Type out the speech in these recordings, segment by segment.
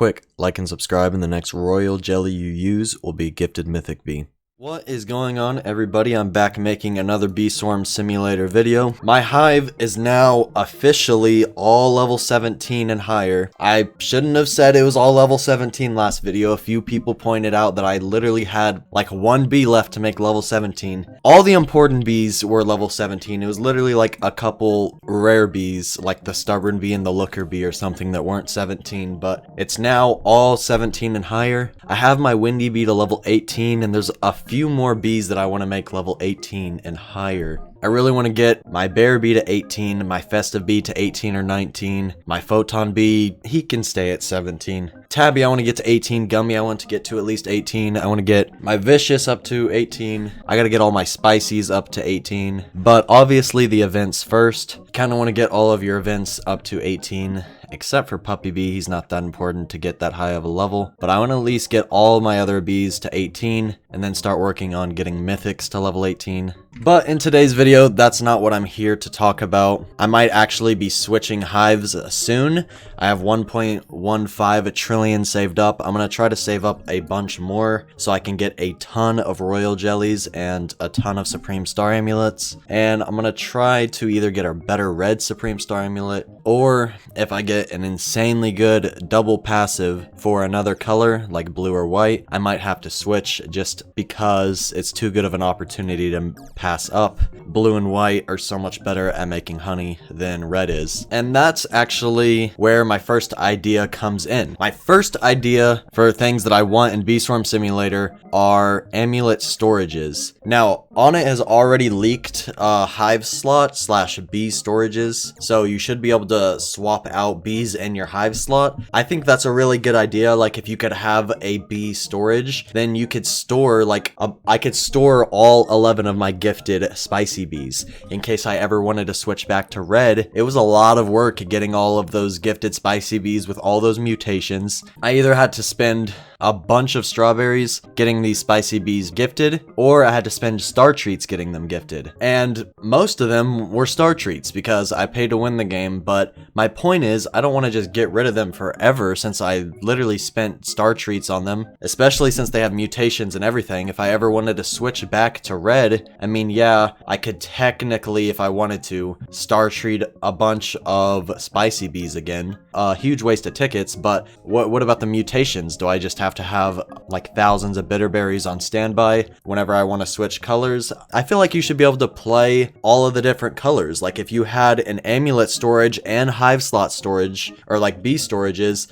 quick, like and subscribe, and the next royal jelly you use will be gifted mythic bee. What is going on, everybody? I'm back making another bee swarm simulator video. My hive is now officially all level 17 and higher. I shouldn't have said it was all level 17 last video. A few people pointed out that I literally had like one bee left to make level 17. All the important bees were level 17. It was literally like a couple rare bees, like the stubborn bee and the looker bee or something, that weren't 17, but it's now all 17 and higher. I have my windy bee to level 18, and there's a few more bees that I want to make level 18 and higher. I really want to get my bear bee to 18, my festive bee to 18 or 19, my photon bee, he can stay at 17. Tabby, I want to get to 18. Gummy, I want to get to at least 18. I want to get my vicious up to 18. I got to get all my spicies up to 18. But obviously the events first. Kind of want to get all of your events up to 18. Except for Puppy Bee, he's not that important to get that high of a level. But I want to at least get all my other bees to 18, and then start working on getting mythics to level 18. But in today's video, that's not what I'm here to talk about. I might actually be switching hives soon. I have 1.15 trillion saved up. I'm going to try to save up a bunch more so I can get a ton of royal jellies and a ton of supreme star amulets. And I'm going to try to either get a better red supreme star amulet, or if I get an insanely good double passive for another color like blue or white, I might have to switch just because it's too good of an opportunity to pass up. Blue and white are so much better at making honey than red is. And that's actually where my first idea comes in. My first idea for things that I want in Bee Swarm Simulator are Amulet Storages. Now, Onnit has already leaked hive slot / bee storages, so you should be able to swap out bees in your hive slot. I think that's a really good idea. Like, if you could have a bee storage, then you could store like I could store all 11 of my gifted spicy bees in case I ever wanted to switch back to red. It was a lot of work getting all of those gifted spicy bees with all those mutations. I either had to spend a bunch of strawberries getting these spicy bees gifted, or I had to spend star treats getting them gifted. And most of them were star treats because I paid to win the game, but my point is I don't want to just get rid of them forever since I literally spent star treats on them, especially since they have mutations and everything. If I ever wanted to switch back to red, I mean, yeah, I could technically, if I wanted to, star treat a bunch of spicy bees again. A huge waste of tickets, but what about the mutations? Do I just have to have like thousands of bitter berries on standby whenever I want to switch colors? I feel like you should be able to play all of the different colors. Like, if you had an amulet storage and hive slot storage, or like bee storages,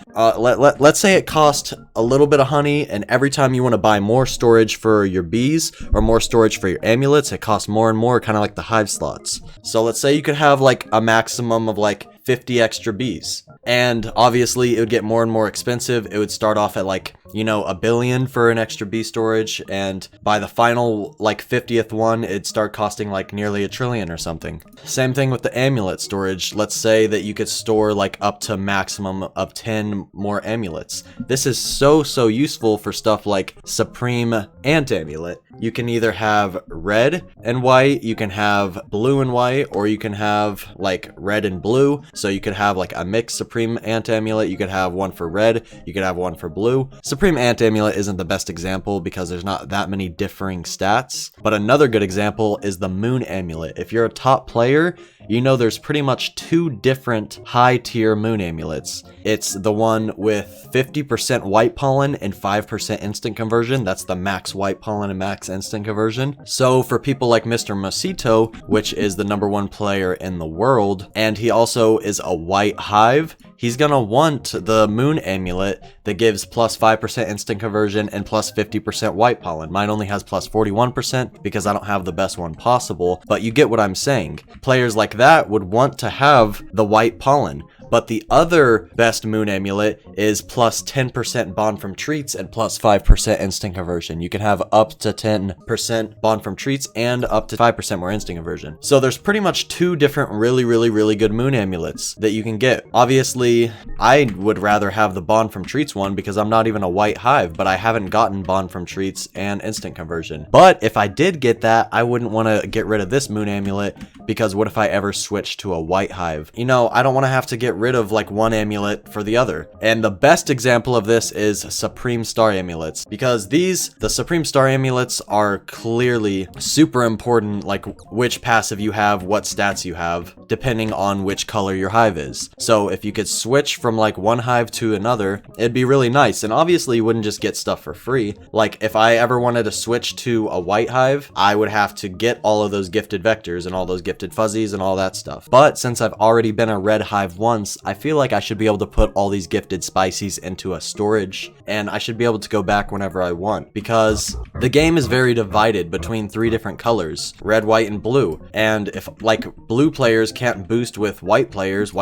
let's say it cost a little bit of honey, and every time you want to buy more storage for your bees or more storage for your amulets, it costs more and more, kind of like the hive slots. So let's say you could have like a maximum of like 50 extra bees, and obviously it would get more and more expensive. It would start off at like, you know, $1 billion for an extra bee storage, and by the final like 50th one, it'd start costing like nearly $1 trillion or something. Same thing with the amulet storage. Let's say that you could store like up to maximum of 10 more amulets. This is so useful for stuff like supreme ant amulet. You can either have red and white, you can have blue and white, or you can have like red and blue. So you could have like a mixed supreme ant amulet. You could have one for red, you could have one for blue. Supreme ant amulet isn't the best example because there's not that many differing stats, but another good example is the moon amulet. If you're a top player, you know there's pretty much two different high tier moon amulets. It's the one with 50% white pollen and 5% instant conversion. That's the max white pollen and max instant conversion. So for people like Mr. Mosito, which is the #1 player in the world, and he also is a white hive, he's gonna want the moon amulet that gives plus 5% instant conversion and plus 50% white pollen. Mine only has plus 41% because I don't have the best one possible, but you get what I'm saying. Players like that would want to have the white pollen. But the other best moon amulet is plus 10% bond from treats and plus 5% instant conversion. You can have up to 10% bond from treats and up to 5% more instant conversion. So there's pretty much two different really good moon amulets that you can get. Obviously, I would rather have the bond from treats one because I'm not even a white hive, but I haven't gotten bond from treats and instant conversion. But if I did get that, I wouldn't want to get rid of this moon amulet because what if I ever switch to a white hive? You know, I don't want to have to get rid of like one amulet for the other. And the best example of this is Supreme Star Amulets, because the Supreme Star Amulets are clearly super important, like which passive you have, what stats you have, depending on which color your hive is. So if you could switch from like one hive to another, it'd be really nice. And obviously you wouldn't just get stuff for free. Like if I ever wanted to switch to a white hive, I would have to get all of those gifted vectors and all those gifted fuzzies and all that stuff. But since I've already been a red hive once, I feel like I should be able to put all these gifted spices into a storage, and I should be able to go back whenever I want, because the game is very divided between 3 different colors: red, white, and blue. And if like blue players can't boost with white players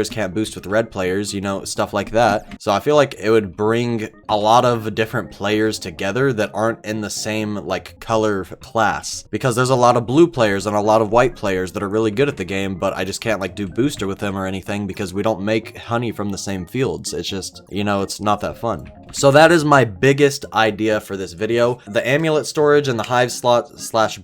can't boost with red players, you know, stuff like that. So I feel like it would bring a lot of different players together that aren't in the same like color class, because there's a lot of blue players and a lot of white players that are really good at the game, but I just can't like do booster with them or anything because we don't make honey from the same fields. It's just, you know, it's not that fun. So that is my biggest idea for this video. The Amulet Storage and the Hive Slot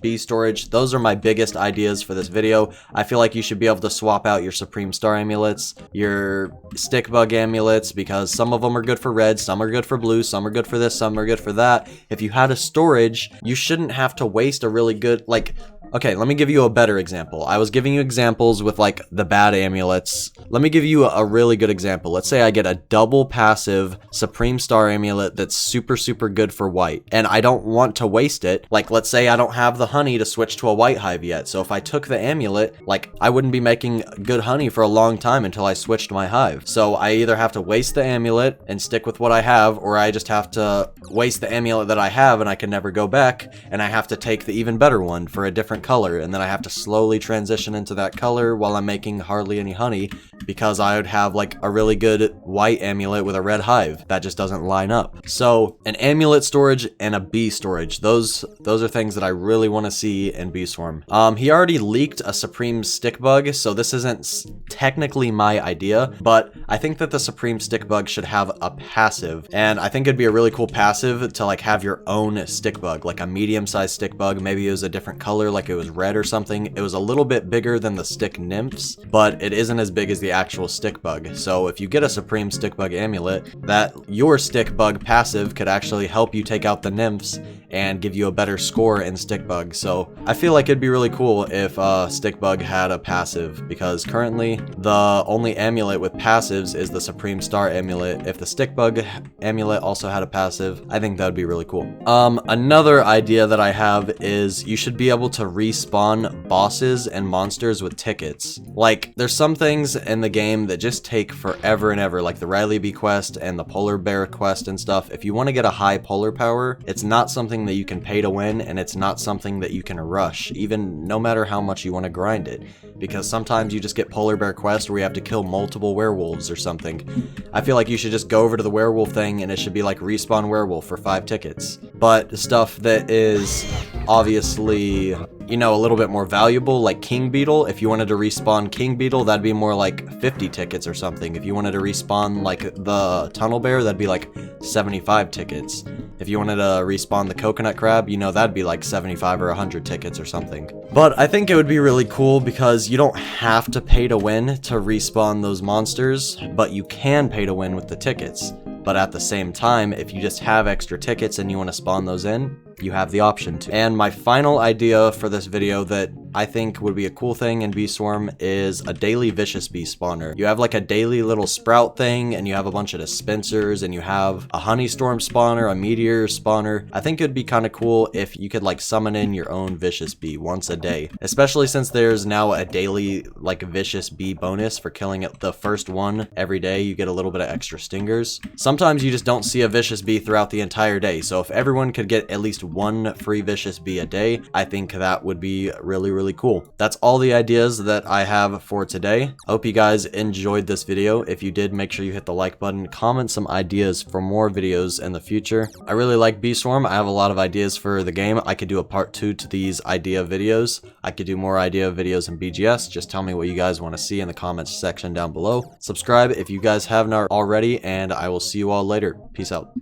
/ Bee Storage, those are my biggest ideas for this video. I feel like you should be able to swap out your Supreme Star Amulets, your Stick Bug Amulets, because some of them are good for red, some are good for blue, some are good for this, some are good for that. If you had a storage, you shouldn't have to waste a really good, like, okay, let me give you a better example. I was giving you examples with like the bad amulets. Let me give you a really good example. Let's say I get a double passive Supreme Star Amulet that's super good for white, and I don't want to waste it. Like, let's say I don't have the honey to switch to a white hive yet. So if I took the amulet, like, I wouldn't be making good honey for a long time until I switched my hive. So I either have to waste the amulet and stick with what I have, or I just have to waste the amulet that I have and I can never go back, and I have to take the even better one for a different color, and then I have to slowly transition into that color while I'm making hardly any honey, because I would have like a really good white amulet with a red hive. That just doesn't line up. So an amulet storage and a bee storage, those are things that I really want to see in Bee Swarm. He already leaked a Supreme Stick Bug, so this isn't technically my idea, but I think that the Supreme Stick Bug should have a passive, and I think it'd be a really cool passive to like have your own stick bug, like a medium-sized stick bug. Maybe it was a different color, like it was red or something. It was a little bit bigger than the stick nymphs, but it isn't as big as the actual stick bug. So if you get a Supreme Stick Bug amulet, that your stick bug passive could actually help you take out the nymphs and give you a better score in stick bug. So I feel like it'd be really cool if stick bug had a passive, because currently the only amulet with passives is the Supreme Star Amulet. If the stick bug amulet also had a passive, I think that would be really cool. Another idea that I have is you should be able to respawn bosses and monsters with tickets. Like, there's some things in the game that just take forever and ever, like the Riley Bee quest and the Polar Bear quest and stuff. If you want to get a high polar power, it's not something that you can pay to win, and it's not something that you can rush, even no matter how much you want to grind it, because sometimes you just get Polar Bear quest where you have to kill multiple werewolves or something. I feel like you should just go over to the werewolf thing and it should be like respawn werewolf for 5 tickets. But stuff that is obviously, you know, a little bit more valuable, like King Beetle, if you wanted to respawn King Beetle, that'd be more like 50 tickets or something. If you wanted to respawn like the Tunnel Bear, that'd be like 75 tickets. If you wanted to respawn the Coconut Crab, you know, that'd be like 75 or 100 tickets or something. But I think it would be really cool because you don't have to pay to win to respawn those monsters, but you can pay to win with the tickets. But at the same time, if you just have extra tickets and you want to spawn those in, you have the option to. And my final idea for this video that I think would be a cool thing in Bee Swarm is a daily Vicious Bee spawner. You have like a daily little sprout thing, and you have a bunch of dispensers, and you have a honey storm spawner, a meteor spawner. I think it'd be kind of cool if you could like summon in your own Vicious Bee once a day, especially since there's now a daily like Vicious Bee bonus for killing it the first one every day. You get a little bit of extra stingers. Sometimes you just don't see a Vicious Bee throughout the entire day, so if everyone could get at least one free Vicious Bee a day, I think that would be really cool. That's all the ideas that I have for today. I hope you guys enjoyed this video. If you did, make sure you hit the like button, comment some ideas for more videos in the future. I really like Bee Swarm. I have a lot of ideas for the game. I could do a part 2 to these idea videos. I could do more idea videos in BGS. Just tell me what you guys want to see in the comments section down below. Subscribe if you guys haven't already, and I will see you all later. Peace out.